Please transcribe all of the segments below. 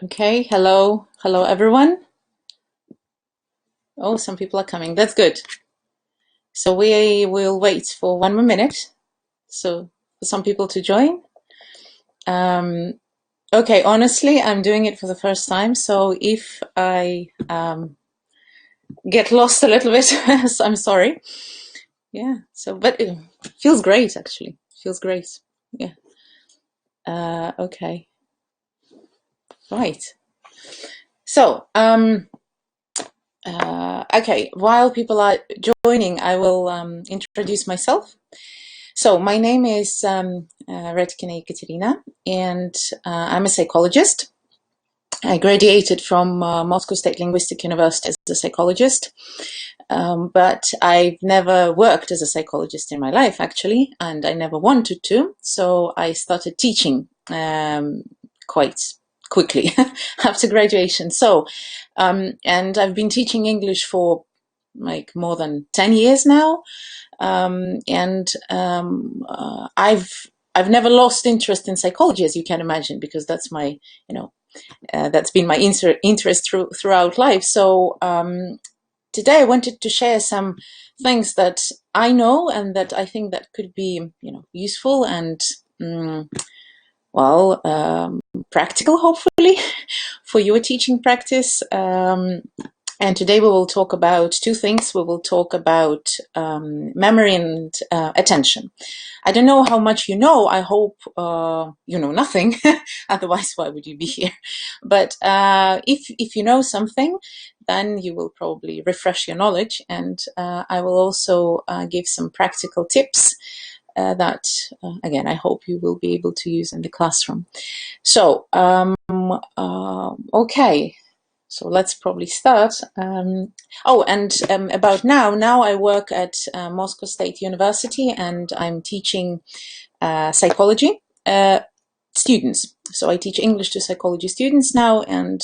Okay, hello everyone. Oh, some people are coming. That's good. So we will wait for 1 more minute. So for some people to join. Okay, honestly, I'm doing it for the first time. So if I get lost a little bit, so I'm sorry. Yeah. So, but it feels great actually. Feels great. Yeah. Okay. Right. So, okay, while people are joining, I will introduce myself. So my name is Redькина Екатерина, and I'm a psychologist. I graduated from Moscow State Linguistic University as a psychologist, but I've never worked as a psychologist in my life, actually, and I never wanted to, so I started teaching quite quickly after graduation. So, and I've been teaching English for like more than 10 years now. I've never lost interest in psychology, as you can imagine, because that's my, that's been my interest throughout life. So today I wanted to share some things that I know and that I think that could be, useful and practical, hopefully, for your teaching practice. And today we will talk about two things. We will talk about memory and attention. I don't know how much you know. I hope you know nothing. Otherwise, why would you be here? But if you know something, then you will probably refresh your knowledge. And I will also give some practical tips that, again, I hope you will be able to use in the classroom. So, okay. So let's probably start. About now I work at Moscow State University and I'm teaching psychology students. So I teach English to psychology students now, and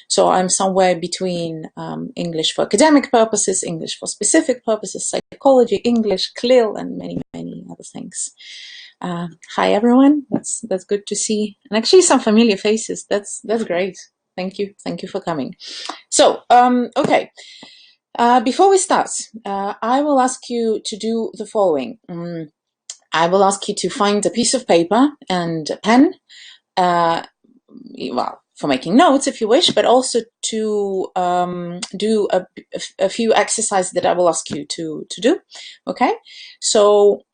so I'm somewhere between English for academic purposes, English for specific purposes, psychology, English, CLIL, and many other things. Hi everyone, that's good to see, and actually some familiar faces. That's great. Thank you for coming. So, okay, before we start, I will ask you to do the following. I will ask you to find a piece of paper and a pen, for making notes if you wish, but also to do a few exercises that I will ask you to do, okay? So,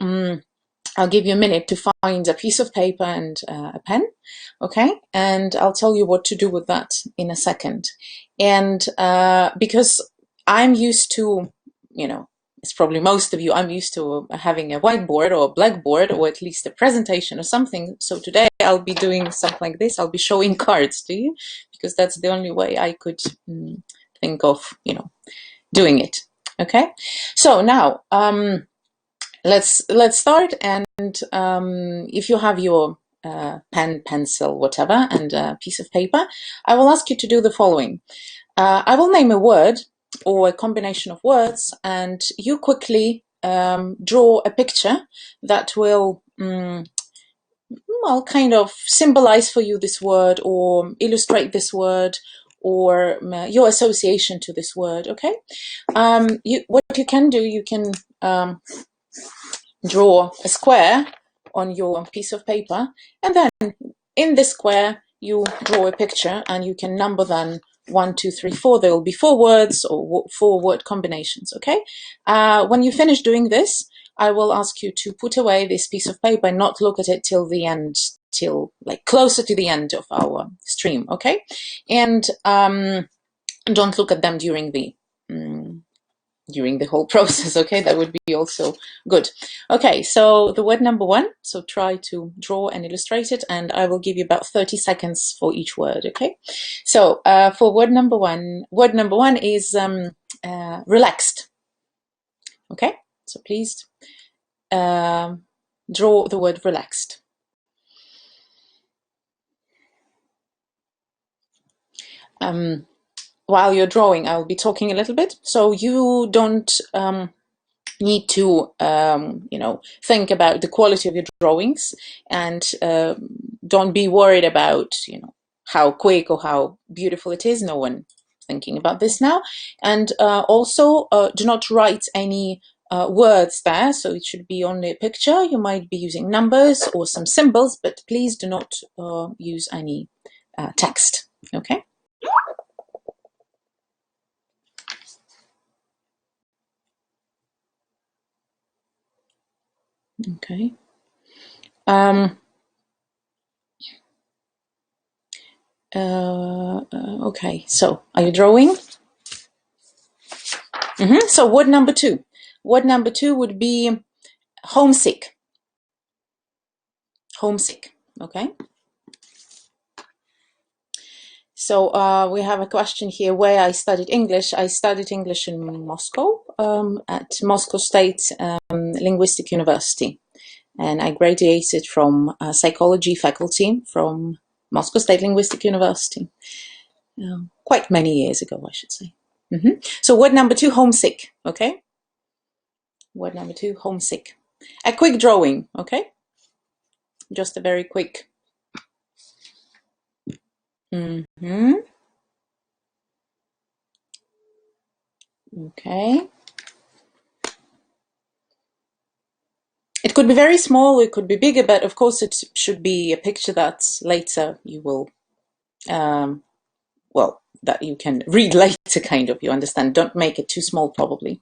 I'll give you a minute to find a piece of paper and a pen, okay? And I'll tell you what to do with that in a second. And because I'm used to, it's probably most of you, I'm used to having a whiteboard or a blackboard or at least a presentation or something. So today I'll be doing something like this. I'll be showing cards to you because that's the only way I could think of, doing it, okay? So now, let's start, and if you have your pen, pencil, whatever, and a piece of paper, I will ask you to do the following. I will name a word or a combination of words, and you quickly draw a picture that will kind of symbolize for you this word or illustrate this word or your association to this word, okay? What you can do, you can draw a square on your piece of paper, and then in this square you draw a picture, and you can number then 1, 2, 3, 4. There will be 4 words or 4 word combinations, okay? When you finish doing this, I will ask you to put away this piece of paper and not look at it till the end, till like closer to the end of our stream, okay? And don't look at them during the whole process, okay? That would be also good. Okay, so the word number 1, so try to draw and illustrate it, and I will give you about 30 seconds for each word, okay? So for word number one is relaxed, okay? So please draw the word relaxed. While you're drawing, I'll be talking a little bit, so you don't need to, think about the quality of your drawings, and don't be worried about, how quick or how beautiful it is. No one thinking about this now. And also do not write any words there, so it should be only a picture. You might be using numbers or some symbols, but please do not use any text. Okay. Okay. Okay, so are you drawing? So word number 2. Word number 2 would be homesick. Homesick, okay? So we have a question here where I studied English. I studied English in Moscow at Moscow State Linguistic University. And I graduated from psychology faculty from Moscow State Linguistic University. Quite many years ago, I should say. So word number 2, homesick, okay? Word number 2, homesick. A quick drawing, okay? Just a very quick. Okay. It could be very small, it could be bigger, but of course it should be a picture that later you will, well, that you can read later, kind of, you understand. Don't make it too small, probably.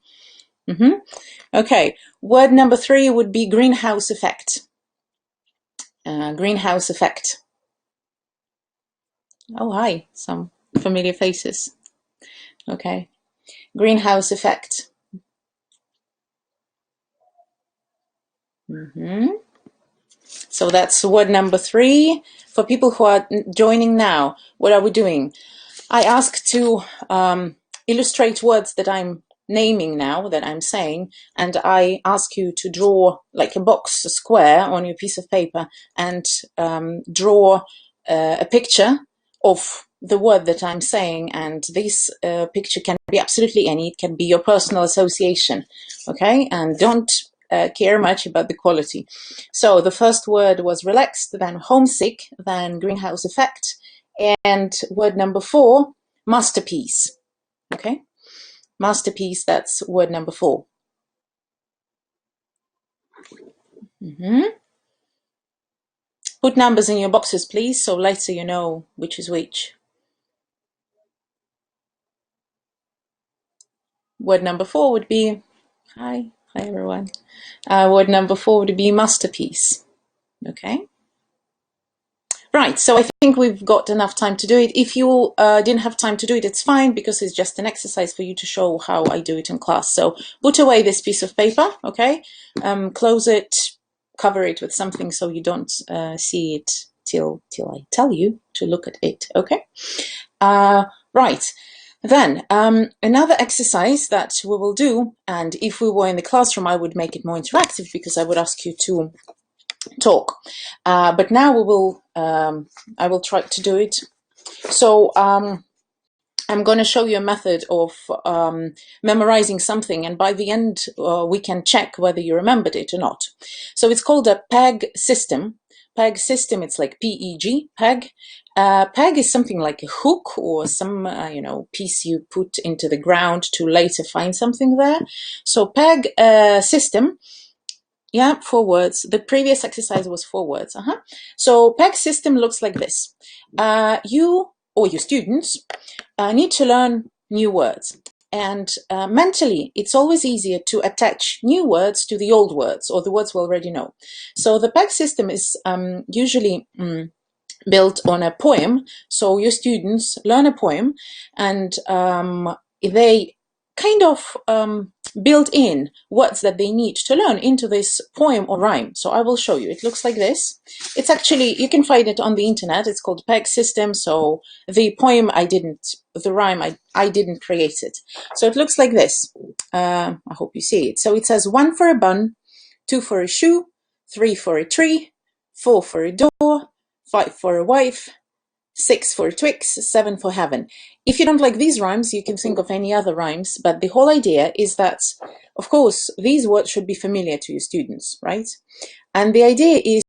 Okay, word number 3 would be greenhouse effect. Greenhouse effect. Oh, hi, some familiar faces. Okay, greenhouse effect. So that's word number 3. For people who are joining now, what are we doing? I ask to illustrate words that I'm naming now, that I'm saying, and I ask you to draw like a box, a square on your piece of paper, and draw a picture of the word that I'm saying, and this picture can be absolutely any. It can be your personal association, okay? And don't care much about the quality. So the first word was relaxed, then homesick, then greenhouse effect, and word number 4, masterpiece. Okay, masterpiece, that's word number 4. Put numbers in your boxes, please, so later you know which is which. Word number 4 would be, hi everyone. Word number 4 would be masterpiece. Okay. Right, so I think we've got enough time to do it. If you didn't have time to do it, it's fine, because it's just an exercise for you to show how I do it in class. So put away this piece of paper, okay? Close it, cover it with something so you don't see it till I tell you to look at it, okay? Right, then another exercise that we will do, and if we were in the classroom, I would make it more interactive because I would ask you to talk, but now we will I will try to do it. So I'm going to show you a method of memorizing something, and by the end we can check whether you remembered it or not. So it's called a PEG system. PEG system, it's like PEG, PEG. PEG is something like a hook or some you know, piece you put into the ground to later find something there. So PEG system. Yeah, 4 words. The previous exercise was 4 words. So PEG system looks like this. You or your students need to learn new words. And mentally, it's always easier to attach new words to the old words or the words we already know. So the PEG system is usually built on a poem. So your students learn a poem, and they kind of build in words that they need to learn into this poem or rhyme. So I will show you. It looks like this. It's actually, you can find it on the internet. It's called PEG system. So the poem the rhyme I didn't create it. So it looks like this. I hope you see it. So it says 1 for a bun, 2 for a shoe, 3 for a tree, 4 for a door, 5 for a wife, 6 for Twix, 7 for heaven. If you don't like these rhymes, you can think of any other rhymes, but the whole idea is that, of course, these words should be familiar to your students, right? And the idea is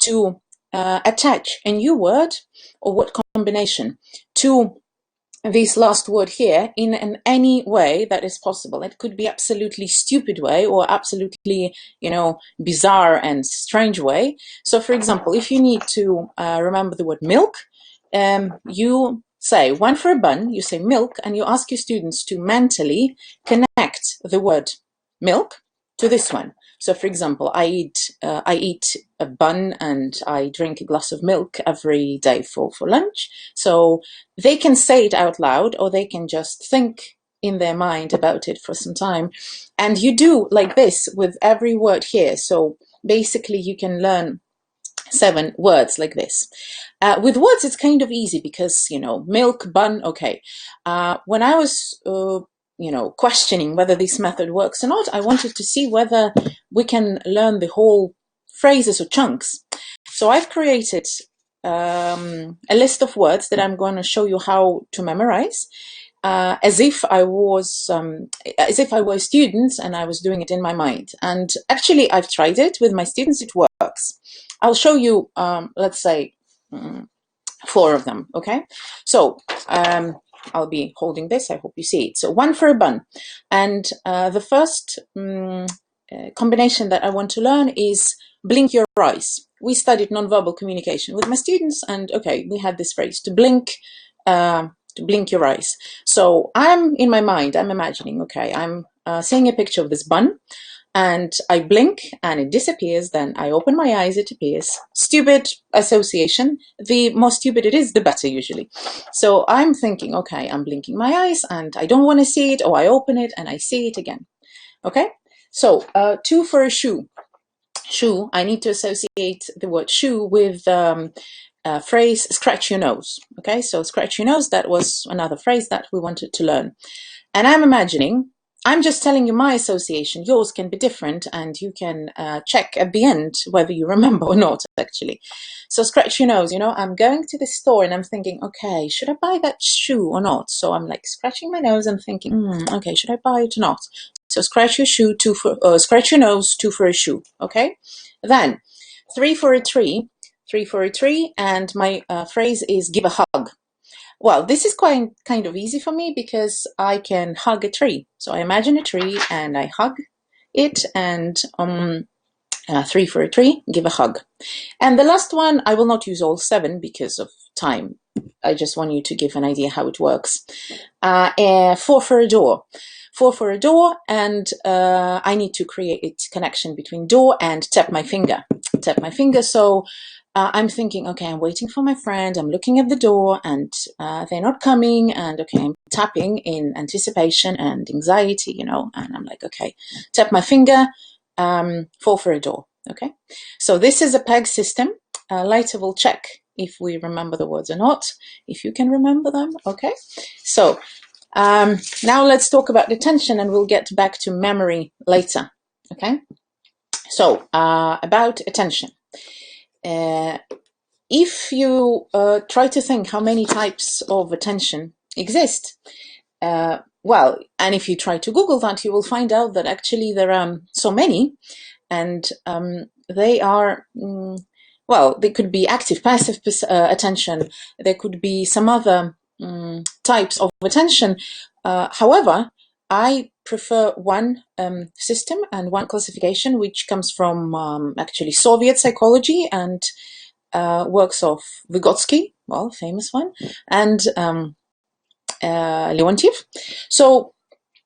to attach a new word or word combination to this last word here in any way that is possible. It could be absolutely stupid way or absolutely, bizarre and strange way. So, for example, if you need to remember the word milk, you say one for a bun, you say milk, and you ask your students to mentally connect the word milk to this one. So, for example, I eat a bun and I drink a glass of milk every day for lunch. So they can say it out loud, or they can just think in their mind about it for some time. And you do like this with every word here. So basically you can learn 7 words like this. With words, it's kind of easy because, milk, bun, okay. When I was questioning whether this method works or not, I wanted to see whether we can learn the whole phrases or chunks. So I've created a list of words that I'm going to show you how to memorize, as if I was a student and I was doing it in my mind. And actually, I've tried it with my students. It works. I'll show you, let's say, 4 of them. Okay, so I'll be holding this. I hope you see it. So one for a bun. And the first combination that I want to learn is blink your eyes. We studied nonverbal communication with my students, and okay, we had this phrase to blink your eyes. So I'm in my mind, I'm imagining, okay, I'm seeing a picture of this bun, and I blink and it disappears. Then I open my eyes, it appears. Stupid association. The more stupid it is, the better usually. So I'm thinking, okay, I'm blinking my eyes and I don't want to see it, or I open it and I see it again. Okay, so 2 for a shoe. Shoe, I need to associate the word shoe with phrase scratch your nose. Okay, so scratch your nose, that was another phrase that we wanted to learn. And I'm imagining, I'm just telling you my association. Yours can be different, and you can check at the end whether you remember or not, actually. So scratch your nose, I'm going to the store and I'm thinking, okay, should I buy that shoe or not? So I'm like scratching my nose and thinking, okay, should I buy it or not? So scratch your shoe, scratch your nose, 2 for a shoe. Okay, then 3 for a tree, 3 for a tree, and my phrase is give a hug. Well, this is kind of easy for me because I can hug a tree. So I imagine a tree and I hug it, and 3 for a tree, give a hug. And the last one, I will not use all 7 because of time. I just want you to give an idea how it works. 4 for a door. 4 for a door, and I need to create a connection between door and tap my finger. Tap my finger, so I'm thinking, okay, I'm waiting for my friend, I'm looking at the door, and they're not coming, and okay, I'm tapping in anticipation and anxiety, and I'm like, okay, tap my finger, 4 for a door, okay? So this is a PEG system. Later we'll check if we remember the words or not, if you can remember them, okay? So now let's talk about attention, and we'll get back to memory later, okay? So about attention. If you try to think how many types of attention exist, well, and if you try to Google that, you will find out that actually there are so many, and they are, well, they could be active, passive attention, there could be some other types of attention. However, I prefer one system and one classification, which comes from actually Soviet psychology and works of Vygotsky, well, famous one, and Leontiev. So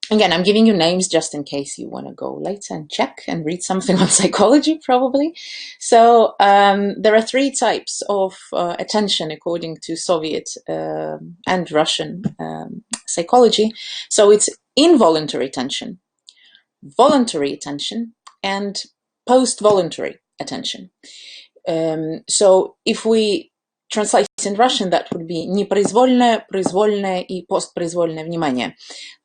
again, I'm giving you names just in case you want to go later and check and read something on psychology, probably. So there are 3 types of attention according to Soviet and Russian psychology. So it's involuntary attention, voluntary attention, and post-voluntary attention. So if we translate in Russian, that would be непроизвольное, произвольное и постпроизвольное внимание.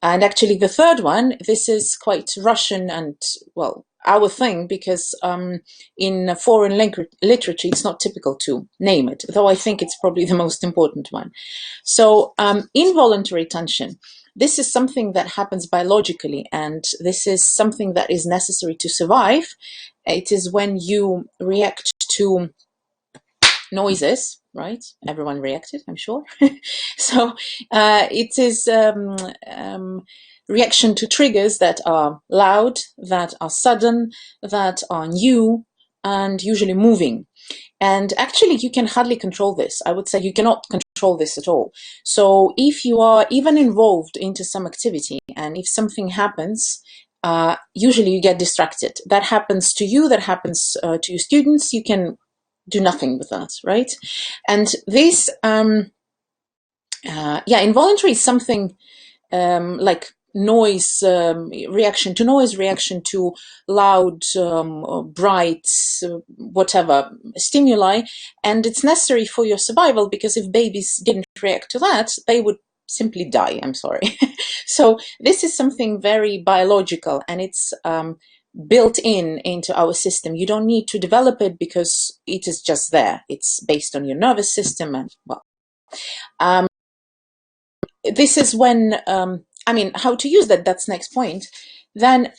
And actually the third one, this is quite Russian and, well, our thing, because in foreign literature it's not typical to name it, though I think it's probably the most important one. So involuntary attention, this is something that happens biologically, and this is something that is necessary to survive. It is when you react to noises, right? Everyone reacted, I'm sure. So it is reaction to triggers that are loud, that are sudden, that are new, and usually moving. And actually, you can hardly control this. I would say you cannot control this at all. So if you are even involved into some activity, and if something happens, usually you get distracted. That happens to you, that happens to your students. You can do nothing with that, right? And this, involuntary is something like noise, reaction to noise, reaction to loud, bright, whatever stimuli, and it's necessary for your survival, because if babies didn't react to that, they would simply die. I'm sorry. So this is something very biological, and it's built into our system. You don't need to develop it because it is just there. It's based on your nervous system, and well, this is when how to use that, that's next point. Then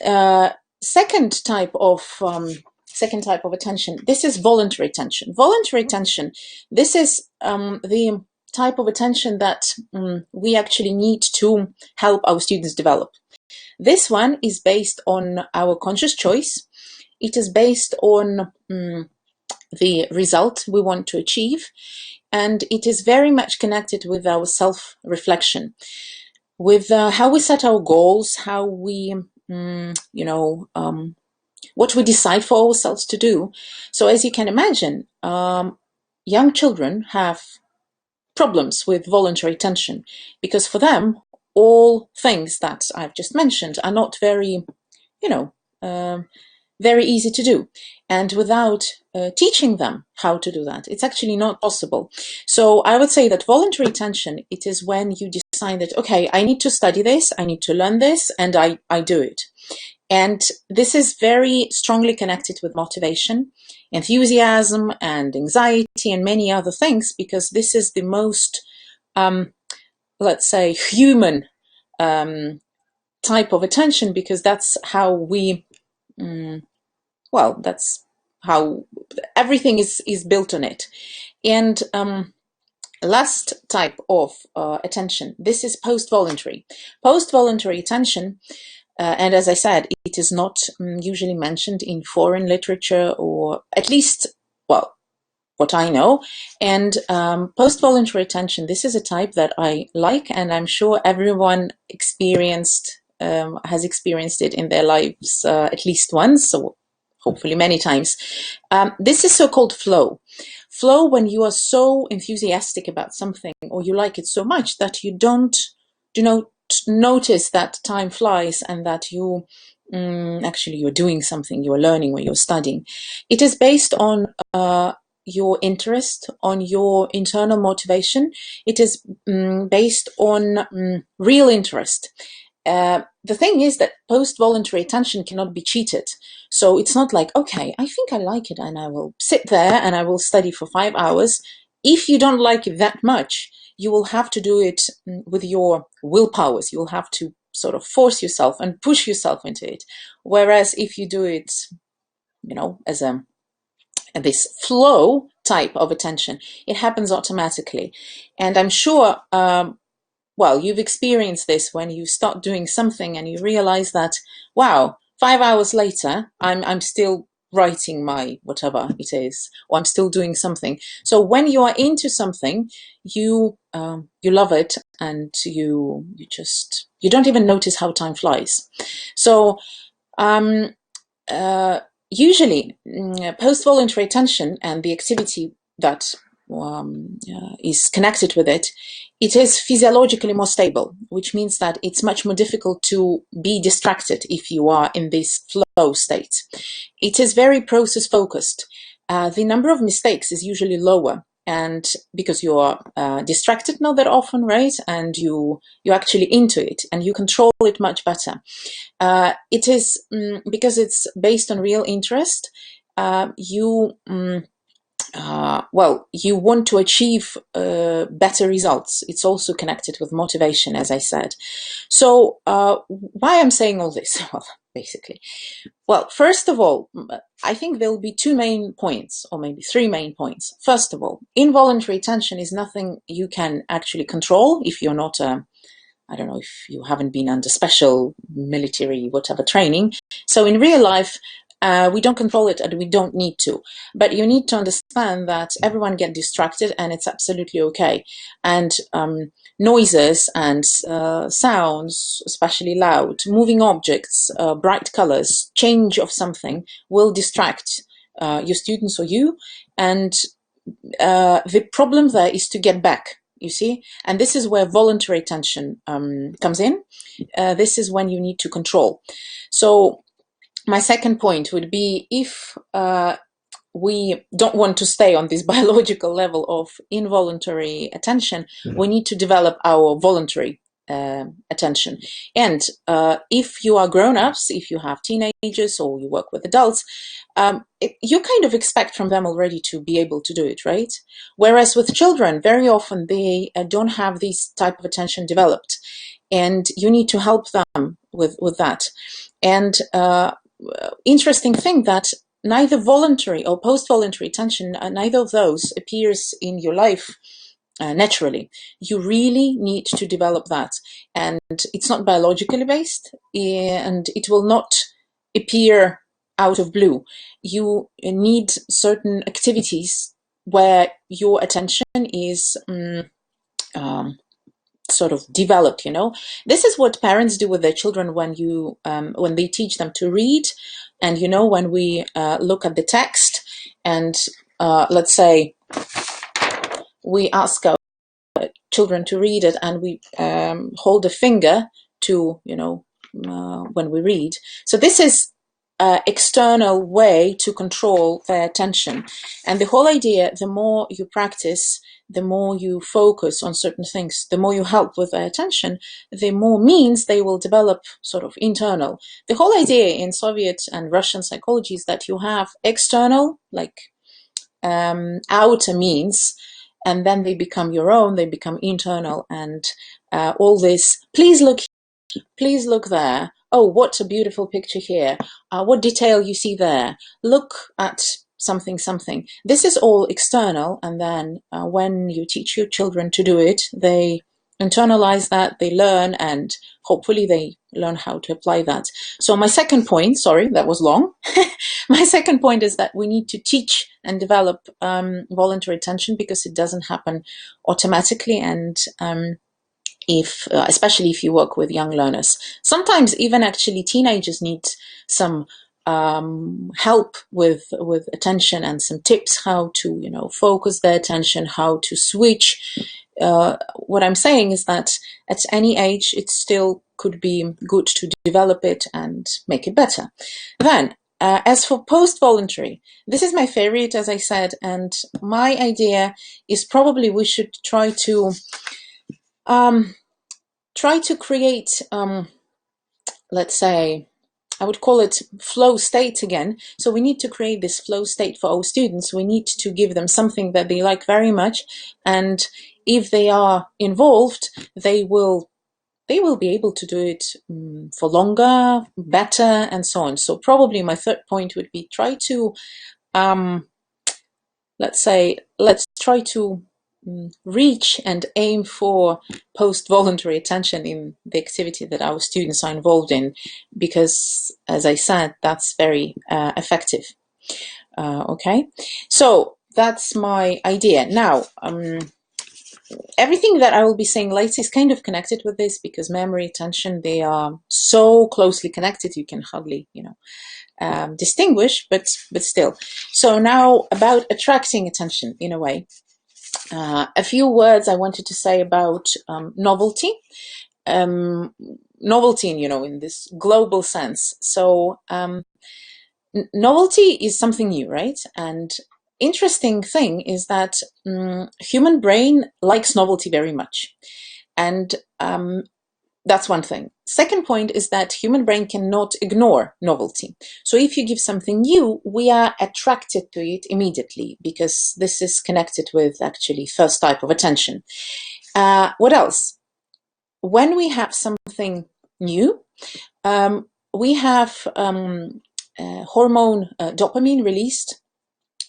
second type of attention, this is voluntary attention. Voluntary attention, this is the type of attention that we actually need to help our students develop. This one is based on our conscious choice. It is based on the result we want to achieve, and it is very much connected with our self-reflection, with how we set our goals, how we, what we decide for ourselves to do. So as you can imagine, young children have problems with voluntary attention, because for them, all things that I've just mentioned are not very, very easy to do. And without teaching them how to do that, it's actually not possible. So I would say that voluntary attention, it is when you decide that, okay, I need to study this, I need to learn this, and I do it. And this is very strongly connected with motivation, enthusiasm, and anxiety, and many other things, because this is the most, let's say, human type of attention, because that's how we, that's how everything is built on it. And last type of attention, this is post-voluntary. Post-voluntary attention, and as I said, it is not usually mentioned in foreign literature, or at least, well, what I know. And post-voluntary attention, this is a type that I like, and I'm sure everyone has experienced it in their lives at least once, so hopefully many times. This is so-called flow. Flow, when you are so enthusiastic about something, or you like it so much that you do not notice that time flies, and that you actually you're doing something, you're learning, or you're studying. It is based on your interest, on your internal motivation. It is based on real interest. The thing is that post-voluntary attention cannot be cheated. So it's not like, okay, I think I like it, and I will sit there and I will study for 5 hours. If you don't like it that much, you will have to do it with your willpowers. You will have to sort of force yourself and push yourself into it. Whereas if you do it, as this flow type of attention, it happens automatically. And I'm sure, you've experienced this when you start doing something and you realize that, wow, 5 hours later, I'm still writing my whatever it is, or I'm still doing something. So when you are into something, you love it, and you don't even notice how time flies. So usually post-voluntary attention and the activity that is connected with it, it is physiologically more stable, which means that it's much more difficult to be distracted if you are in this flow state. It is very process focused. The number of mistakes is usually lower, and because you are distracted not that often, right? And you're actually into it, and you control it much better. It is because it's based on real interest. You want to achieve better results. It's also connected with motivation, as I said. So why I'm saying all this? Well, basically? Well, first of all, I think there will be two main points, or maybe three main points. First of all, involuntary attention is nothing you can actually control if you're not I don't know, if you haven't been under special military, whatever training. So in real life, we don't control it and we don't need to. But you need to understand that everyone gets distracted and it's absolutely okay. And noises and sounds, especially loud, moving objects, bright colors, change of something will distract your students or you. And the problem there is to get back. You see, and this is where voluntary attention comes in. This is when you need to control. So my second point would be, if we don't want to stay on this biological level of involuntary attention, we need to develop our voluntary attention. And if you are grown-ups, if you have teenagers or you work with adults, you kind of expect from them already to be able to do it, right? Whereas with children, very often they don't have this type of attention developed, and you need to help them with that. And interesting thing that neither voluntary or post-voluntary attention, neither of those appears in your life naturally. You really need to develop that, and it's not biologically based, and it will not appear out of blue. You need certain activities where your attention is sort of developed, you know. This is what parents do with their children when they teach them to read. And, you know, when we look at the text and let's say we ask our children to read it, and we hold a finger to, you know, when we read. So this is external way to control their attention. And the whole idea, the more you practice, the more you focus on certain things, the more you help with their attention, the more means they will develop sort of internal. The whole idea in Soviet and Russian psychology is that you have external, like outer means, and then they become your own, they become internal, and all this, please look there. Oh, what a beautiful picture here. What detail you see there. Look at something. This is all external, and then when you teach your children to do it, they internalize that, they learn, and hopefully they learn how to apply that. So my second point, sorry, that was long. My second point is that we need to teach and develop voluntary attention, because it doesn't happen automatically, and especially if you work with young learners. Sometimes even actually teenagers need some help with attention and some tips how to, you know, focus their attention, how to switch. What I'm saying is that at any age, it still could be good to develop it and make it better. Then, as for post-voluntary, this is my favorite, as I said, and my idea is probably we should try to create, let's say, I would call it flow state again. So we need to create this flow state for our students. We need to give them something that they like very much, and if they are involved, they will be able to do it for longer, better, and so on. So probably my third point would be try to, let's try to reach and aim for post-voluntary attention in the activity that our students are involved in, because, as I said, that's very effective. Okay, so that's my idea. Now, everything that I will be saying later is kind of connected with this, because memory, attention, they are so closely connected you can hardly, you know, distinguish, but still. So now about attracting attention in a way. A few words I wanted to say about novelty. Novelty, you know, in this global sense. So novelty is something new, right? And interesting thing is that human brain likes novelty very much. And that's one thing. Second point is that human brain cannot ignore novelty. So if you give something new, we are attracted to it immediately, because this is connected with actually first type of attention. What else? When we have something new, we have hormone dopamine released,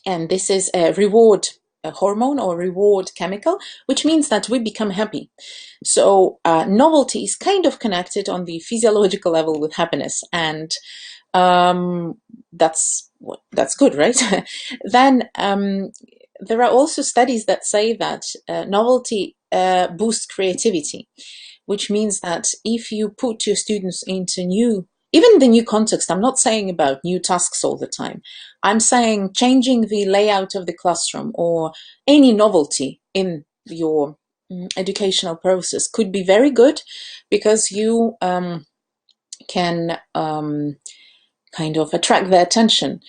and this is a reward hormone or reward chemical, which means that we become happy. So novelty is kind of connected on the physiological level with happiness, and that's good, right? Then there are also studies that say that novelty boosts creativity, which means that if you put your students into even the new context, I'm not saying about new tasks all the time. I'm saying changing the layout of the classroom or any novelty in your educational process could be very good, because you can kind of attract their attention.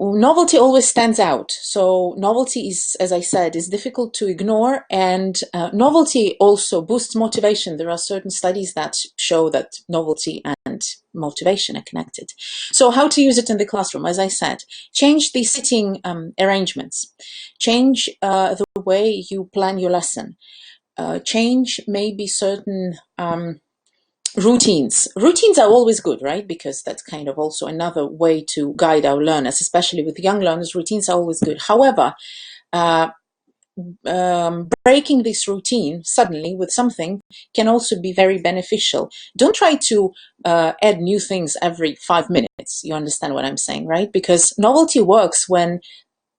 Novelty always stands out. So novelty is, as I said, is difficult to ignore, and novelty also boosts motivation. There are certain studies that show that novelty and motivation are connected. So how to use it in the classroom? As I said, change the sitting arrangements, change the way you plan your lesson, change maybe certain routines. Routines are always good, right? Because that's kind of also another way to guide our learners, especially with young learners. Routines are always good. However, breaking this routine suddenly with something can also be very beneficial. Don't try to add new things every 5 minutes. You understand what I'm saying, right? Because novelty works when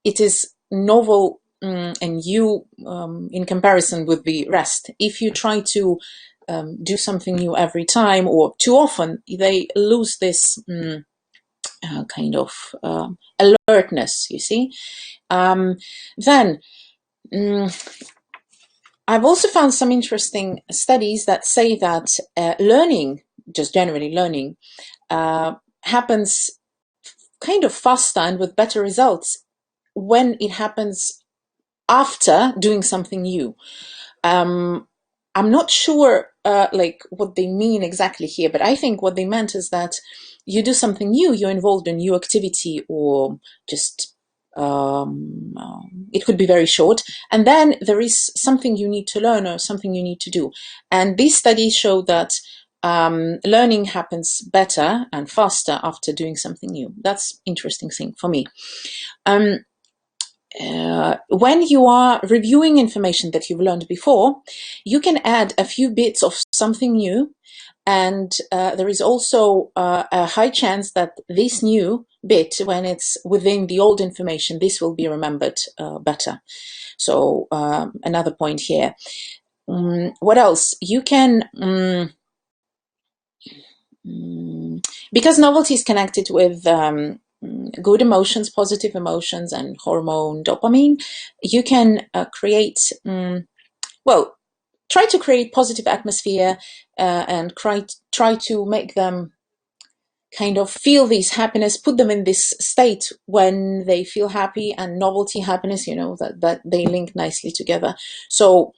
it is novel and new in comparison with the rest. If you try to do something new every time or too often, they lose this kind of alertness, you see. Then I've also found some interesting studies that say that learning, just generally learning, happens kind of faster and with better results when it happens after doing something new. I'm not sure like what they mean exactly here, but I think what they meant is that you do something new, you're involved in new activity, or just it could be very short, and then there is something you need to learn or something you need to do. And these studies show that learning happens better and faster after doing something new. That's interesting thing for me. When you are reviewing information that you've learned before, you can add a few bits of something new, and there is also a high chance that this new bit, when it's within the old information, this will be remembered better. So another point here. What else? You can, because novelty is connected with good emotions, positive emotions, and hormone dopamine, you can create, well, try to create positive atmosphere and try to make them kind of feel this happiness, put them in this state when they feel happy, and novelty, happiness, you know, that they link nicely together. So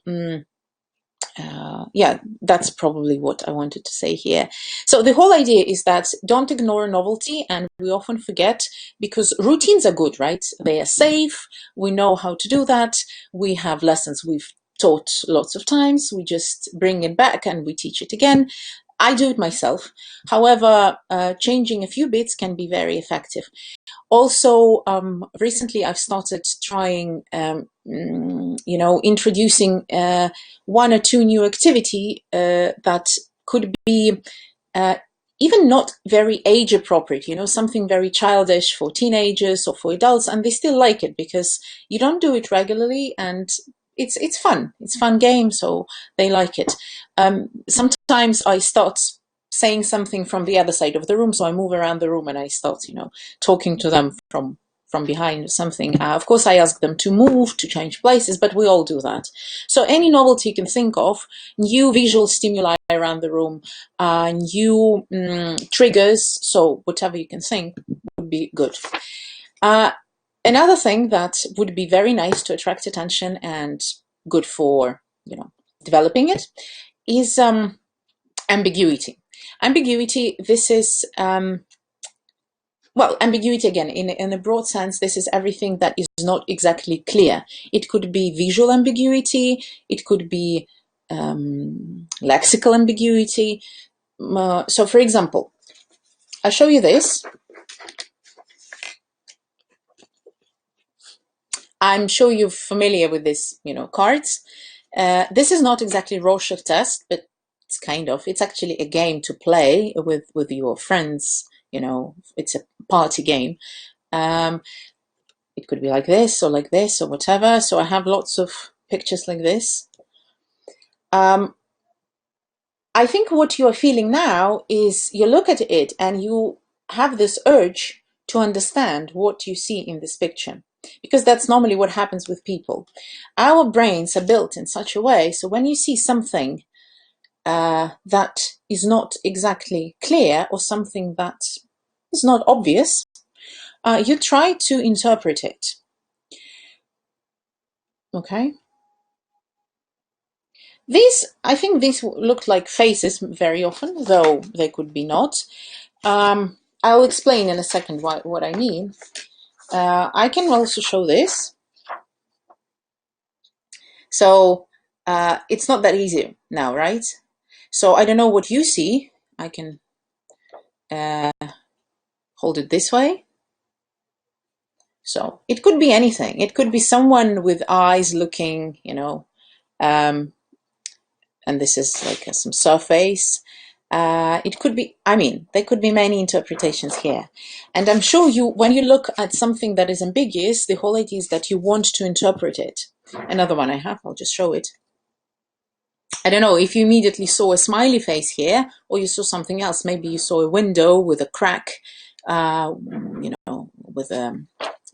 yeah, that's probably what I wanted to say here. So the whole idea is that don't ignore novelty, and we often forget, because routines are good, right? They are safe. We know how to do that. We have lessons we've taught lots of times. We just bring it back and we teach it again. I do it myself. However, changing a few bits can be very effective. Also, recently I've started trying, you know, introducing one or two new activity that could be even not very age appropriate, you know, something very childish for teenagers or for adults, and they still like it because you don't do it regularly, and it's fun. It's a fun game, so they like it. Sometimes I start saying something from the other side of the room, so I move around the room and I start, you know, talking to them from behind or something. Of course, I ask them to move, to change places, but we all do that. So any novelty you can think of, new visual stimuli around the room, new triggers, so whatever you can think would be good. Another thing that would be very nice to attract attention and good for, you know, developing it is ambiguity. Ambiguity, this is, well, ambiguity again, in a broad sense, this is everything that is not exactly clear. It could be visual ambiguity, it could be lexical ambiguity, So for example, I'll show you this. I'm sure you're familiar with this, cards. This is not exactly Rorschach test, but it's kind of. It's actually a game to play with your friends. It's a party game. It could be like this or whatever. So I have lots of pictures like this. I think what you are feeling now is you look at it and you have this urge to understand what you see in this picture, because that's normally what happens with people. Our brains are built in such a way, so when you see something that is not exactly clear or something that is not obvious, you try to interpret it. Okay? I think these look like faces very often, though they could be not. I'll explain in a second what I mean. I can also show this. So it's not that easy now, right? So I don't know what you see. I can hold it this way. So it could be anything. It could be someone with eyes looking, and this is like some surface. It could be, there could be many interpretations here. And I'm sure when you look at something that is ambiguous, the whole idea is that you want to interpret it. Another one I have, I'll just show it. I don't know if you immediately saw a smiley face here, or you saw something else. Maybe you saw a window with a crack, with a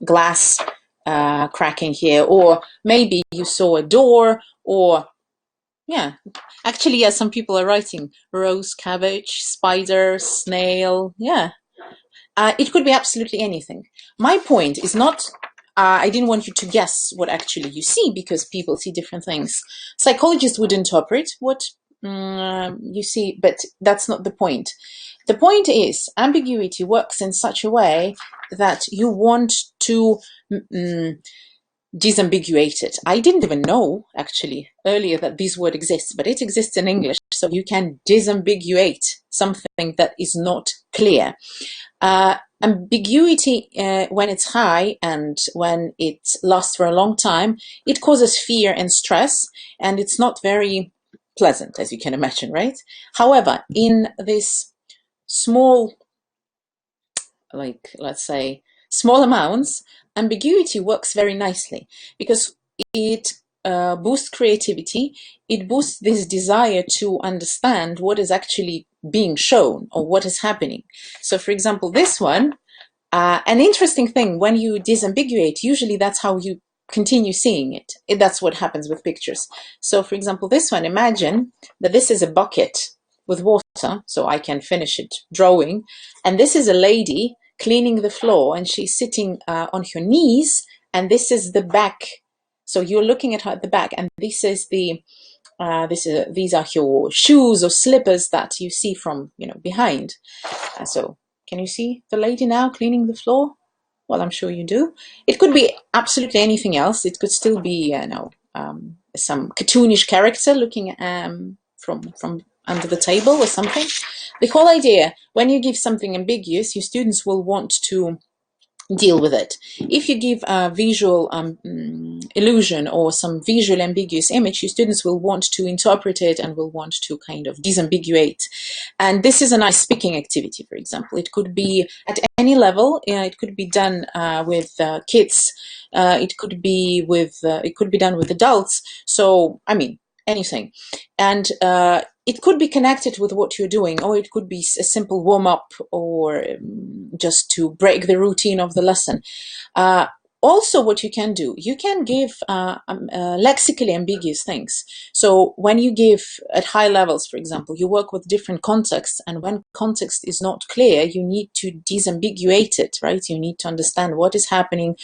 glass cracking here, or maybe you saw a door, or yeah, actually, yeah, some people are writing rose, cabbage, spider, snail. Yeah, it could be absolutely anything. My point is not, I didn't want you to guess what actually you see, because people see different things. Psychologists would interpret what you see, but that's not the point. The point is, ambiguity works in such a way that you want to disambiguate it. I didn't even know, actually, earlier that this word exists, but it exists in English, so you can disambiguate something that is not clear. Ambiguity, when it's high and when it lasts for a long time, it causes fear and stress, and it's not very pleasant, as you can imagine, right? However, in this small, let's say, small amounts, ambiguity works very nicely, because it boosts creativity, it boosts this desire to understand what is actually being shown or what is happening. So for example, this one, an interesting thing, when you disambiguate, usually that's how you continue seeing it. That's what happens with pictures. So for example, this one, imagine that this is a bucket with water, so I can finish it drawing, and this is a lady cleaning the floor, and she's sitting on her knees, and this is the back. So you're looking at her at the back, and this is these are your shoes or slippers that you see from behind. So can you see the lady now cleaning the floor? Well, I'm sure you do. It could be absolutely anything else. It could still be some cartoonish character looking from under the table or something. The whole idea, when you give something ambiguous, your students will want to deal with it. If you give a visual illusion or some visual ambiguous image, your students will want to interpret it and will want to kind of disambiguate. And this is a nice speaking activity, for example. It could be at any level. It could be done with kids. It could be done with adults. So, anything. And it could be connected with what you're doing, or it could be a simple warm-up, or just to break the routine of the lesson. Also, what you can do, you can give lexically ambiguous things. So when you give at high levels, for example, you work with different contexts, and when context is not clear, you need to disambiguate it, right? You need to understand what is happening.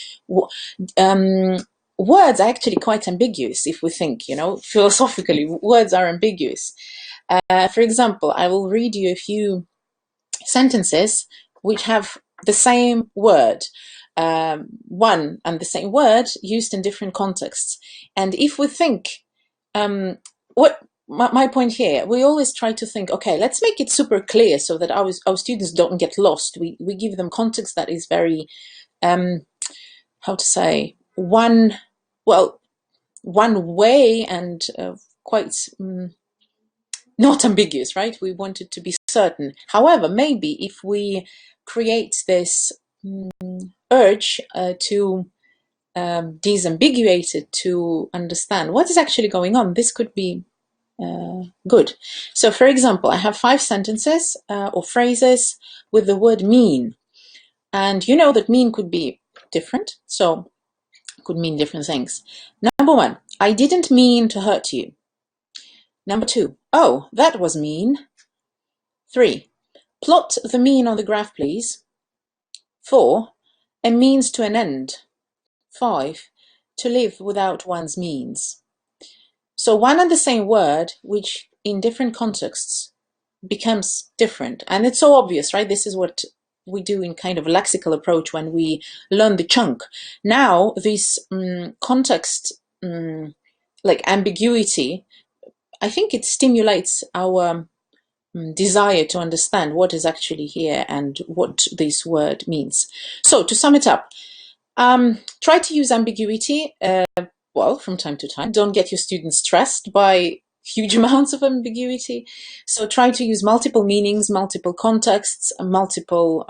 Words are actually quite ambiguous if we think, philosophically, words are ambiguous. For example, I will read you a few sentences which have the same word, one and the same word used in different contexts. And if we think, what my point here, we always try to think, okay, let's make it super clear so that our students don't get lost. We give them context that is very, how to say, one way and quite not ambiguous, right? We want it to be certain. However, maybe if we create this urge to disambiguate it, to understand what is actually going on, this could be good. So, for example, I have 5 sentences or phrases with the word mean. And you know that mean could be different, so could mean different things. Number 1, I didn't mean to hurt you. Number 2, oh, that was mean. 3, plot the mean on the graph, please. 4, a means to an end. 5, to live without one's means. So one and the same word, which in different contexts becomes different. And it's so obvious, right? This is what we do in kind of a lexical approach when we learn the chunk. Now, this context, like ambiguity, I think it stimulates our desire to understand what is actually here and what this word means. So to sum it up, try to use ambiguity, well, from time to time. Don't get your students stressed by huge amounts of ambiguity. So try to use multiple meanings, multiple contexts, multiple,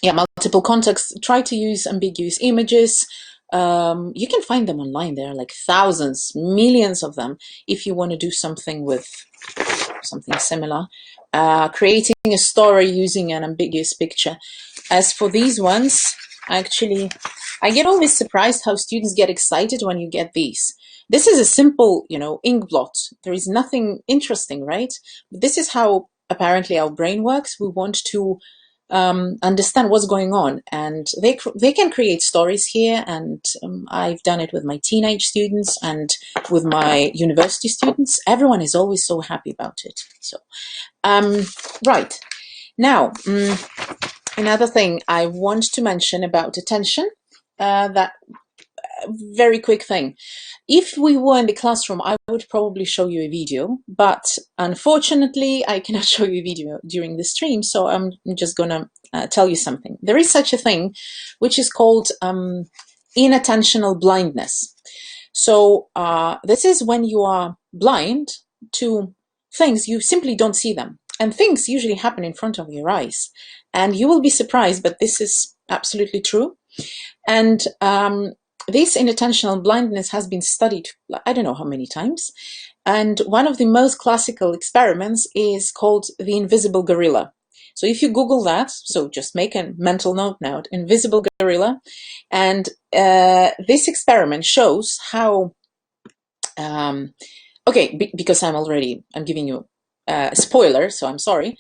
multiple contexts. Try to use ambiguous images. You can find them online. There are like thousands, millions of them. If you want to do something with something similar, creating a story using an ambiguous picture. As for these ones, actually, I get always surprised how students get excited when you get these. This is a simple, ink blot. There is nothing interesting, right? This is how apparently our brain works. We want to understand what's going on, and they can create stories here, and I've done it with my teenage students and with my university students. Everyone is always so happy about it. So right now, another thing I want to mention about attention, that very quick thing. If we were in the classroom, I would probably show you a video, but unfortunately, I cannot show you a video during the stream, so I'm just gonna tell you something. There is such a thing, which is called inattentional blindness. So this is when you are blind to things, you simply don't see them. And things usually happen in front of your eyes. And you will be surprised, but this is absolutely true. And this inattentional blindness has been studied, I don't know how many times. And one of the most classical experiments is called the invisible gorilla. So if you Google that, so just make a mental note now, invisible gorilla. And this experiment shows how, because I'm giving you a spoiler, so I'm sorry.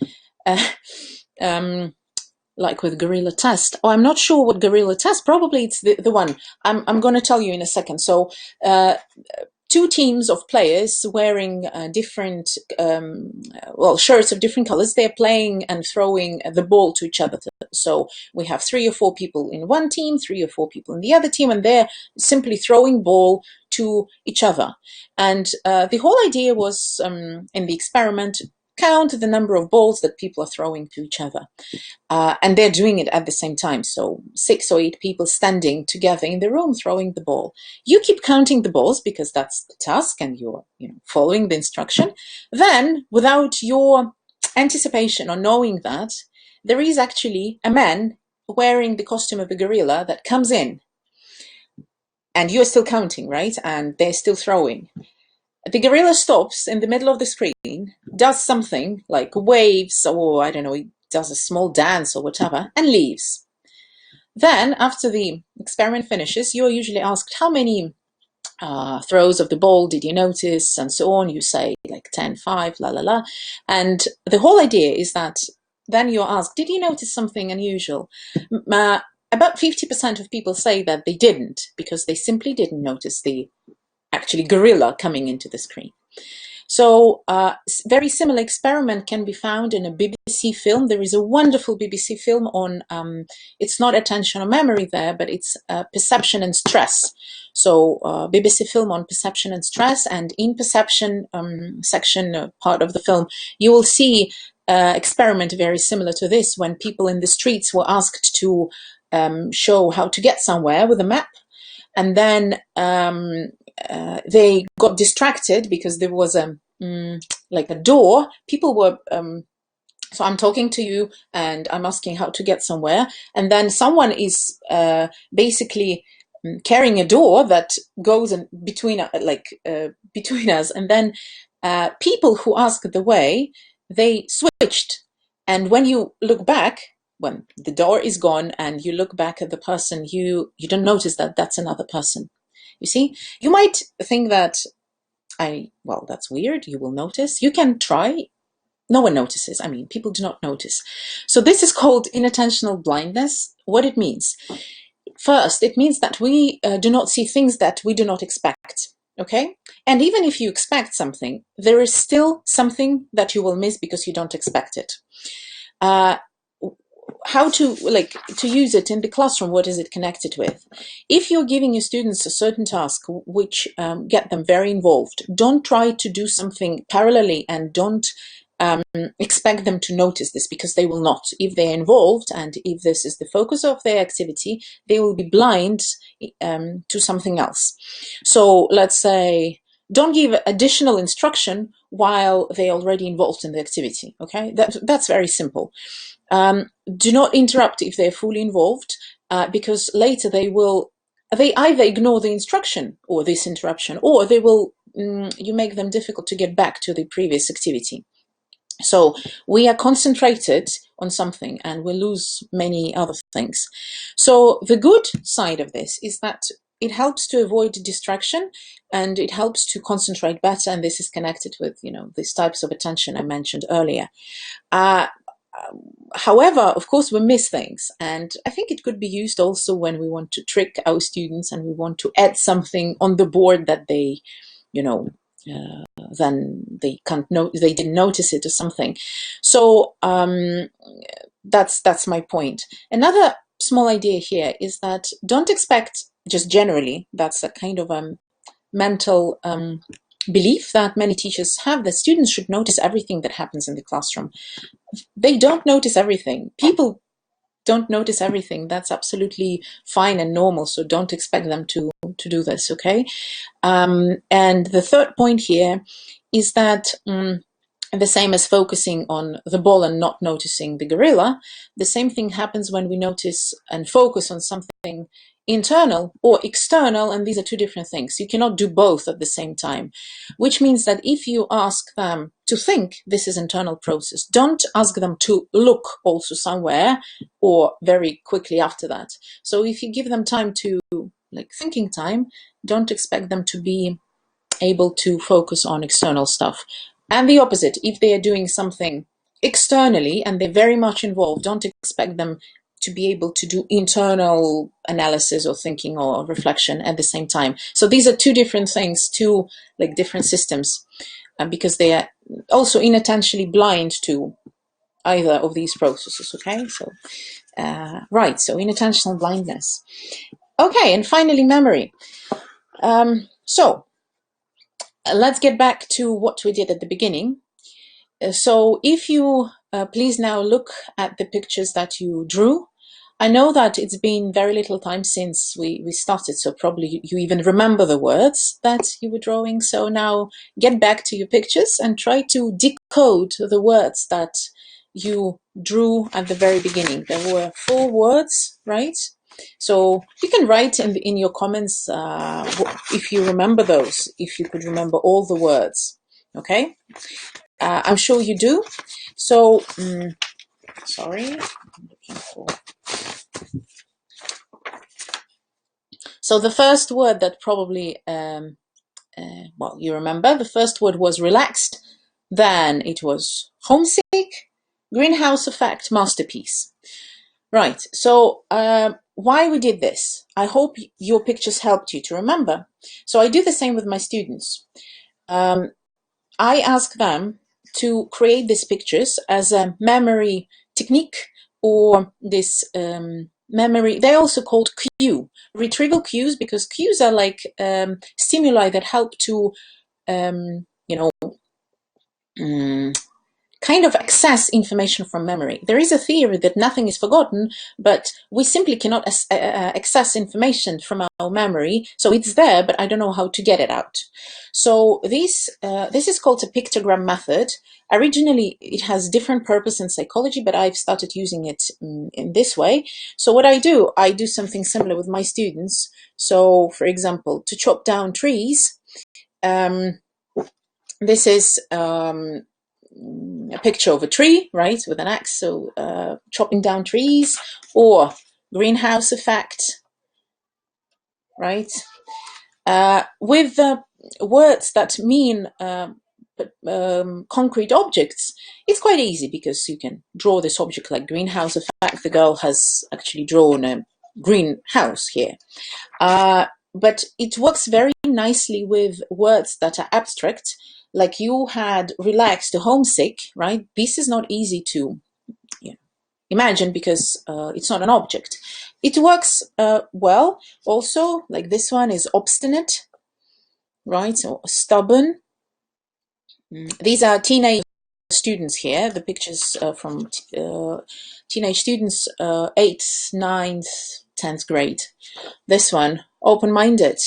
Like with gorilla test. Oh, I'm not sure what gorilla test. Probably it's the one. I'm going to tell you in a second. So 2 teams of players wearing different shirts of different colors. They're playing and throwing the ball to each other. So we have 3 or 4 people in one team, 3 or 4 people in the other team, and they're simply throwing ball to each other. And the whole idea was in the experiment, count the number of balls that people are throwing to each other. And they're doing it at the same time. So 6 or 8 people standing together in the room throwing the ball. You keep counting the balls because that's the task and you're following the instruction. Then, without your anticipation or knowing that, there is actually a man wearing the costume of a gorilla that comes in. And you're still counting, right? And they're still throwing. The gorilla stops in the middle of the screen, does something like waves, or I don't know, he does a small dance or whatever, and leaves. Then, after the experiment finishes, you're usually asked how many throws of the ball did you notice, and so on. You say like 10, 5, la la la. And the whole idea is that then you're asked, did you notice something unusual? About 50% of people say that they didn't, because they simply didn't notice the actually gorilla coming into the screen. So very similar experiment can be found in a BBC film. There is a wonderful BBC film on, it's not attention or memory there, but it's perception and stress. So BBC film on perception and stress, and in perception section part of the film, you will see experiment very similar to this, when people in the streets were asked to show how to get somewhere with a map, and then they got distracted because there was like a door. People were so I'm talking to you and I'm asking how to get somewhere, and then someone is basically carrying a door that goes in between, between us, and then people who ask the way, they switched. And when you look back, when the door is gone and you look back at the person, you don't notice that that's another person. You see, you might think that well, that's weird. You will notice. You can try. No one notices. I mean, people do not notice. So this is called inattentional blindness. What it means? First, it means that we do not see things that we do not expect. Okay? And even if you expect something, there is still something that you will miss because you don't expect it. How to use it in the classroom? What is it connected with? If you're giving your students a certain task which get them very involved, don't try to do something parallelly, and don't expect them to notice this, because they will not. If they're involved and if this is the focus of their activity, they will be blind to something else. So let's say, don't give additional instruction while they're already involved in the activity. Okay, that's very simple. Do not interrupt if they're fully involved, because later they either ignore the instruction or this interruption, or they will you make them difficult to get back to the previous activity. So we are concentrated on something and we lose many other things. So the good side of this is that it helps to avoid distraction and it helps to concentrate better. And this is connected with, these types of attention I mentioned earlier. However, of course, we miss things. And I think it could be used also when we want to trick our students and we want to add something on the board that they, then they didn't notice it or something. So that's my point. Another small idea here is that don't expect, just generally, that's a kind of mental belief that many teachers have, that students should notice everything that happens in the classroom. They don't notice everything. People don't notice everything. That's absolutely fine and normal. So don't expect them to do this, okay? And the third point here is that the same as focusing on the ball and not noticing the gorilla, the same thing happens when we notice and focus on something internal or external, and these are two different things. You cannot do both at the same time, which means that if you ask them to think, this is internal process. Don't ask them to look also somewhere or very quickly after that. So if you give them time to, thinking time, don't expect them to be able to focus on external stuff. And the opposite, if they are doing something externally and they're very much involved, don't expect them to be able to do internal analysis or thinking or reflection at the same time. So these are two different things, two different systems, because they are also inattentionally blind to either of these processes. Okay, so right, so inattentional blindness. Okay, and finally memory. So let's get back to what we did at the beginning. So if you please now look at the pictures that you drew. I know that it's been very little time since we started, so probably you even remember the words that you were drawing. So now get back to your pictures and try to decode the words that you drew at the very beginning. There were 4 words, right? So you can write in your comments if you remember those, if you could remember all the words, okay? I'm sure you do. So, sorry, I'm looking for... So the first word that probably, well, you remember, the first word was relaxed, then it was homesick, greenhouse effect, masterpiece. Right, so why we did this? I hope your pictures helped you to remember. So I do the same with my students. I ask them to create these pictures as a memory technique or this memory. They're also called cue, retrieval cues, because cues are like stimuli that help to, you know, kind of access information from memory. There is a theory that nothing is forgotten, but we simply cannot access information from our memory. So it's there, but I don't know how to get it out. So this is called a pictogram method. Originally, it has different purpose in psychology, but I've started using it in this way. So what I do something similar with my students. So, for example, to chop down trees, this is a picture of a tree, right, with an axe, so chopping down trees, or greenhouse effect, right? With words that mean concrete objects, it's quite easy because you can draw this object like greenhouse effect. The girl has actually drawn a greenhouse here. But it works very nicely with words that are abstract, like you had relaxed, homesick, right? This is not easy to imagine because it's not an object. It works well also, like this one is obstinate, right? Or stubborn. These are teenage students here. The pictures from teenage students, 8th, 9th, 10th grade. This one, open-minded.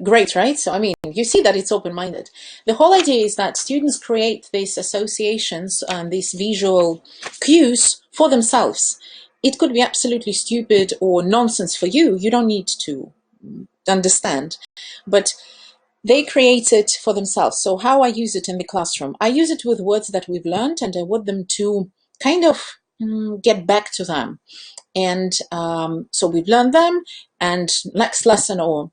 Great, right? So, I mean, you see that it's open-minded. The whole idea is that students create these associations and these visual cues for themselves. It could be absolutely stupid or nonsense for you. You don't need to understand. But they create it for themselves. So how I use it in the classroom? I use it with words that we've learned, and I want them to kind of get back to them. And so we've learned them, and next lesson or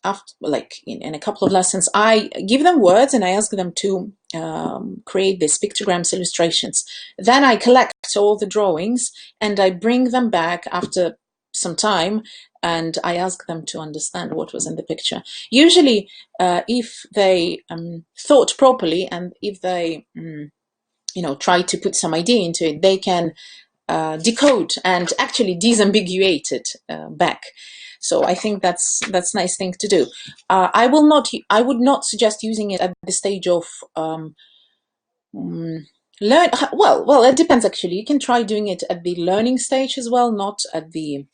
after, like in a couple of lessons, I give them words and I ask them to create these pictograms, illustrations. Then I collect all the drawings and I bring them back after some time and I ask them to understand what was in the picture. Usually, if they thought properly and if they, try to put some idea into it, they can decode and actually disambiguate it back. So I think that's a nice thing to do. I would not suggest using it at the stage of learn. Well, it depends actually. You can try doing it at the learning stage as well, not at the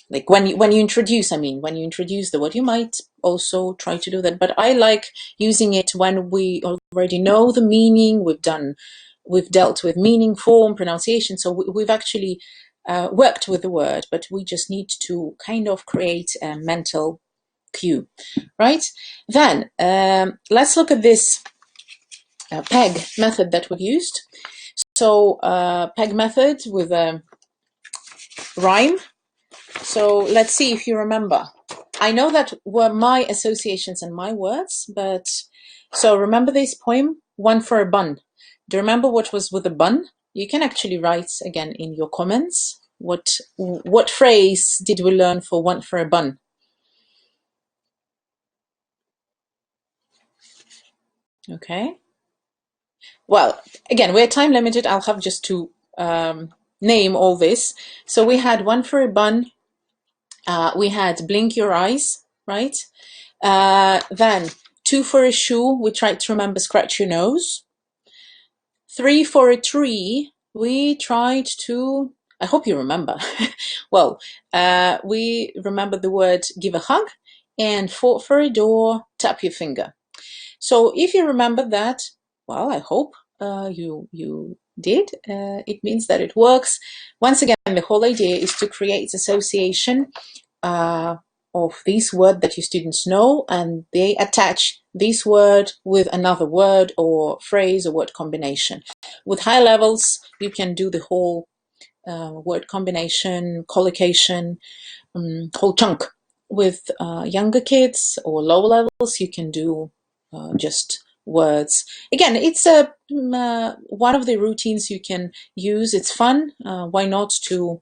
like when you introduce. I mean, when you introduce the word, you might also try to do that. But I like using it when we already know the meaning. We've dealt with meaning, form, pronunciation. So we've actually worked with the word, but we just need to kind of create a mental cue, right? Then let's look at this PEG method that we've used. So PEG method with a rhyme. So let's see if you remember. I know that were my associations and my words, but so remember this poem, One for a Bun. Do you remember what was with a bun? You can actually write again in your comments. What phrase did we learn for one for a bun? Okay. Well, again, we're time limited. I'll have just to name all this. So we had one for a bun. We had blink your eyes, right? Then two for a shoe. We tried to remember scratch your nose. Three for a tree. We tried to, I hope you remember. Well, we remember the word give a hug. And four for a door, tap your finger. So if you remember that, well, I hope you did. It means that it works. Once again, the whole idea is to create association of this word that your students know, and they attach this word with another word or phrase or word combination. With high levels, you can do the whole word combination, collocation, whole chunk. With younger kids or low levels, you can do just words. Again, it's one of the routines you can use. It's fun. Why not to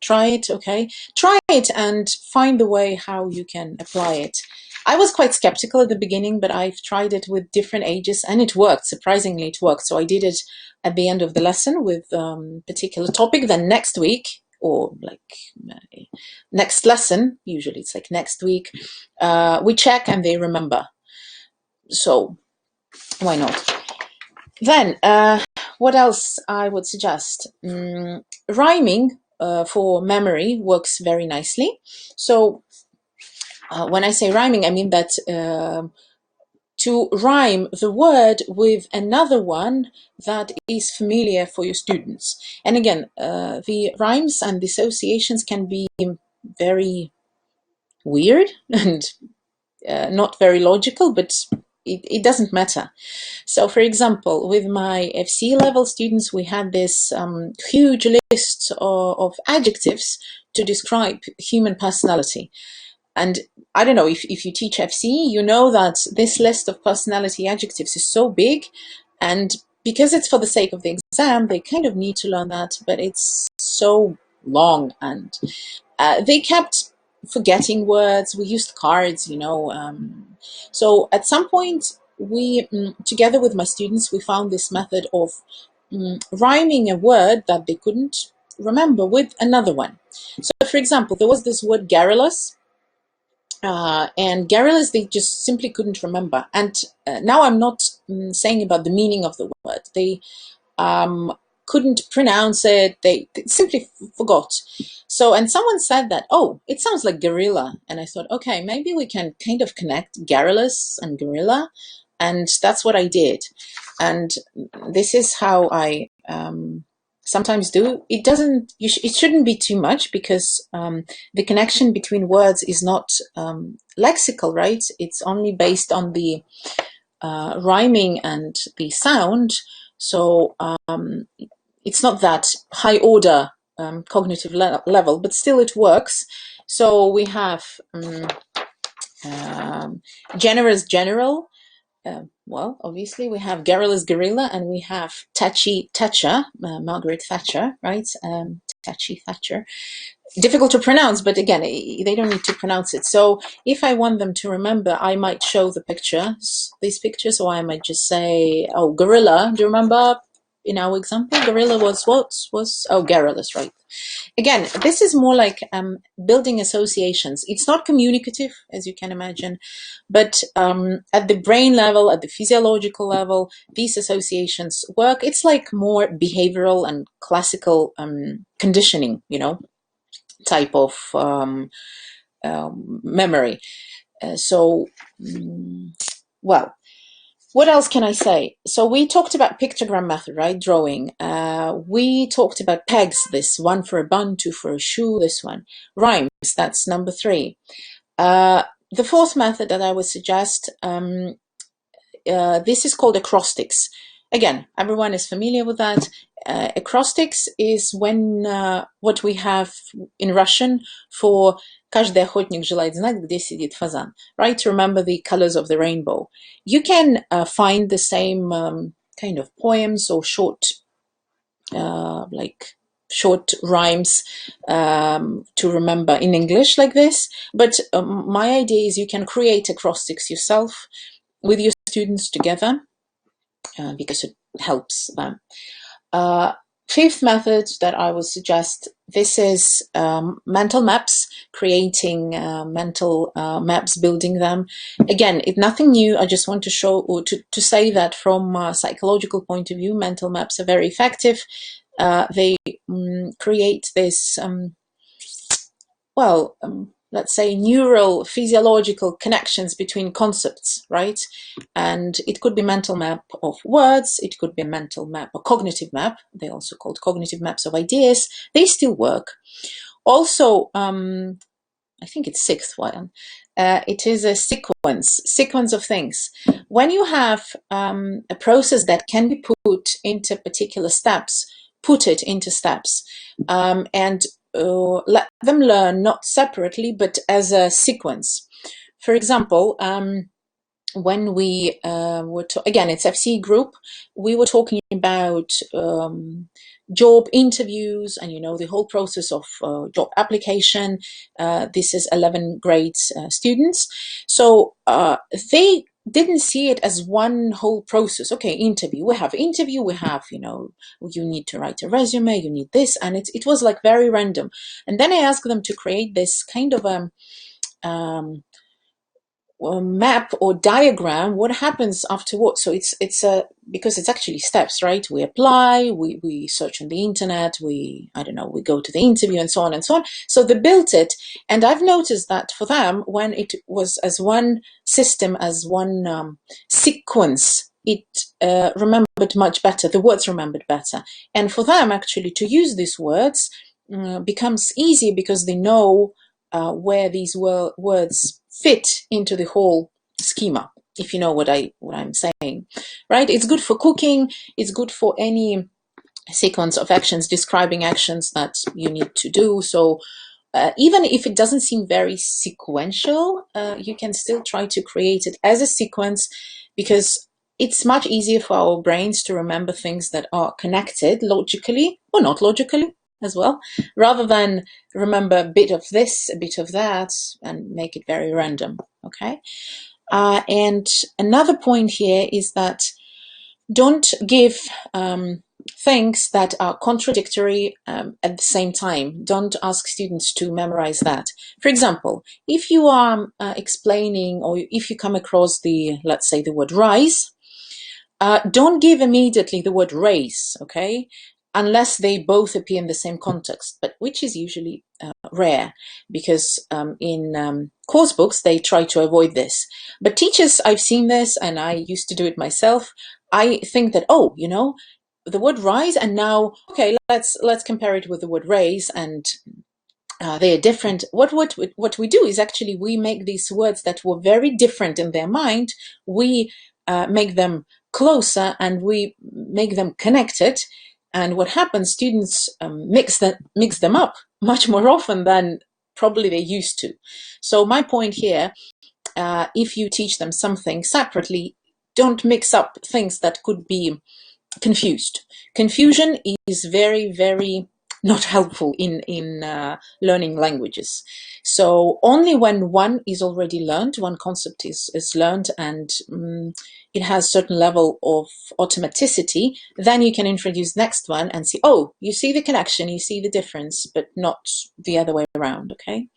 try it? Okay, try it and find the way how you can apply it I was quite skeptical at the beginning, but I've tried it with different ages and it worked. Surprisingly, it worked. So I did it at the end of the lesson with particular topic. Then next week, or like next lesson, usually it's like next week, we check and they remember. So why not? Then what else I would suggest? Rhyming for memory works very nicely. So when I say rhyming, I mean that to rhyme the word with another one that is familiar for your students. And again, the rhymes and the associations can be very weird and not very logical, but it doesn't matter. So for example, with my FC level students, we had this huge list of adjectives to describe human personality. And I don't know, if you teach FC, you know that this list of personality adjectives is so big, and because it's for the sake of the exam, they kind of need to learn that, but it's so long, and they kept forgetting words. We used cards, you know. So at some point, we, together with my students, we found this method of rhyming a word that they couldn't remember with another one. So for example, there was this word garrulous, and garrulous they just simply couldn't remember. And now I'm not saying about the meaning of the word. They couldn't pronounce it. They simply forgot. So, and someone said that, oh, it sounds like gorilla. And I thought, okay, maybe we can kind of connect garrulous and gorilla. And that's what I did. And this is how I sometimes do. It doesn't, it shouldn't be too much, because the connection between words is not lexical, right? It's only based on the rhyming and the sound. So it's not that high order cognitive level, but still it works. So we have generous, general. Well, obviously we have garrulous, gorilla, and we have touchy, Thatcher, Margaret Thatcher, right? Touchy, Thatcher. Difficult to pronounce, but again, they don't need to pronounce it. So if I want them to remember, I might show the pictures, these pictures, or I might just say, oh, gorilla. Do you remember in our example, gorilla was what? Oh, garrulous, right? Again, this is more like building associations. It's not communicative, as you can imagine, but at the brain level, at the physiological level, these associations work. It's like more behavioral and classical conditioning, you know, type of memory. Well, what else can I say? So we talked about pictogram method, right? Drawing. We talked about pegs, this one for a bun, two for a shoe, this one. Rhymes, that's number 3. The fourth method that I would suggest, this is called acrostics. Again, everyone is familiar with that. Acrostics is when what we have in Russian for «Каждый охотник желает знать, где сидит фазан», right? To remember the colors of the rainbow. You can find the same kind of poems or short, like short rhymes to remember in English like this. But my idea is you can create acrostics yourself with your students together, because it helps them. Fifth method that I would suggest, this is mental maps, creating mental maps, building them. Again, it's nothing new. I just want to show, or to say that from a psychological point of view, mental maps are very effective. They create this, let's say, neural physiological connections between concepts, right? And it could be mental map of words, it could be a mental map, a cognitive map. They're also called cognitive maps of ideas. They still work. Also, I think it's sixth one. It is a sequence of things. When you have a process that can be put into particular steps, put it into steps, and let them learn not separately, but as a sequence. For example, when we were again, it's FC group, we were talking about job interviews and, you know, the whole process of job application. This is 11 grade students. So they didn't see it as one whole process. Okay, interview, we have, you know, you need to write a resume, you need this, and it was like very random. And then I asked them to create this kind of map or diagram, what happens after what. So it's because it's actually steps, right? We apply, we search on the internet, we go to the interview, and so on and so on. So they built it, and I've noticed that for them, when it was as one system, as one sequence, it remembered much better, the words remembered better. And for them actually to use these words becomes easy because they know where these words fit into the whole schema, if you know what I'm saying, right? It's good for cooking, it's good for any sequence of actions, describing actions that you need to do. So even if it doesn't seem very sequential, you can still try to create it as a sequence, because it's much easier for our brains to remember things that are connected logically or not logically as well, rather than remember a bit of this, a bit of that, and make it very random, okay? And another point here is that don't give things that are contradictory at the same time. Don't ask students to memorize that. For example, if you are explaining, or if you come across let's say the word rise, don't give immediately the word raise, okay? Unless they both appear in the same context, but which is usually rare, because in course books they try to avoid this. But teachers, I've seen this, and I used to do it myself. I think that, oh, you know, the word rise, and now, okay, let's compare it with the word raise, and they are different. What we do is actually we make these words that were very different in their mind, we make them closer, and we make them connected. And what happens, students mix them up much more often than probably they used to. So my point here, if you teach them something separately, don't mix up things that could be confused. Confusion is very, very not helpful in learning languages. So only when one is already learned, one concept is learned, and it has a certain level of automaticity, then you can introduce next one and see, oh, you see the connection, you see the difference, but not the other way around, okay?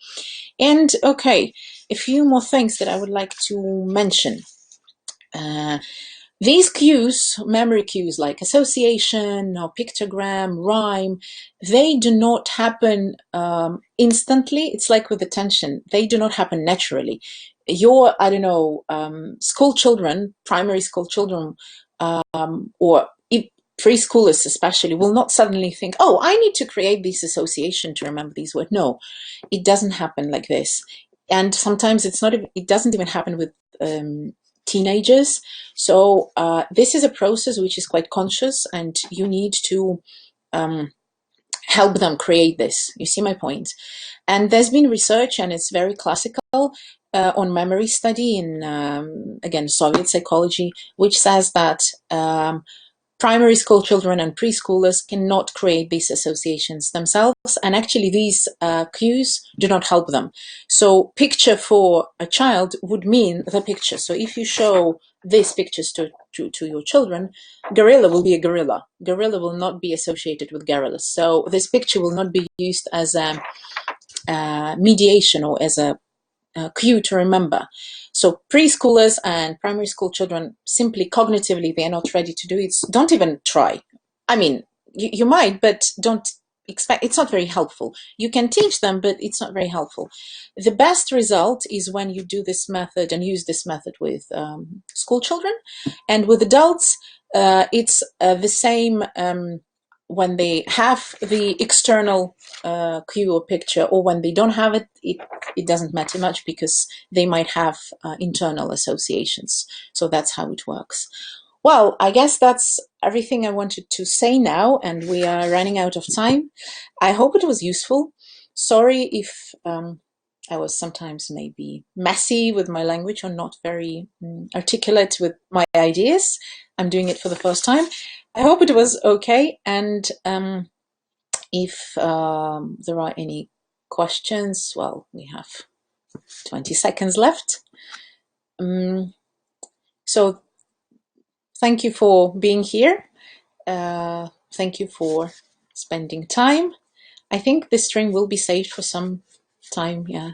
And okay, a few more things that I would like to mention. These cues, memory cues like association or pictogram, rhyme, they do not happen instantly. It's like with attention. They do not happen naturally. Your, school children, primary school children, or preschoolers especially, will not suddenly think, oh, I need to create this association to remember these words. No, it doesn't happen like this. And sometimes it doesn't even happen with teenagers. So this is a process which is quite conscious, and you need to help them create this. You see my point? And there's been research, and it's very classical, on memory study in, again, Soviet psychology, which says that primary school children and preschoolers cannot create these associations themselves, and actually these cues do not help them. So picture for a child would mean the picture. So if you show these pictures to your children, gorilla will be a gorilla. Gorilla will not be associated with gorillas. So this picture will not be used as a mediation or as a cue to remember. So preschoolers and primary school children, simply cognitively, they are not ready to do it. Don't even try. I mean, you might, but don't expect. It's not very helpful. You can teach them, but it's not very helpful. The best result is when you do this method and use this method with school children, and with adults, it's the same. When they have the external cue or picture, or when they don't have it, it doesn't matter much, because they might have internal associations. So that's how it works. Well, I guess that's everything I wanted to say now, and we are running out of time. I hope it was useful. Sorry if I was sometimes maybe messy with my language or not very articulate with my ideas. I'm doing it for the first time. I hope it was okay. And if there are any questions, well, we have 20 seconds left. So thank you for being here. Thank you for spending time. I think this string will be saved for some time. Yeah.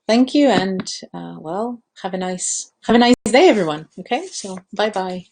Thank you, and well, have a nice day, everyone. Okay, so bye bye.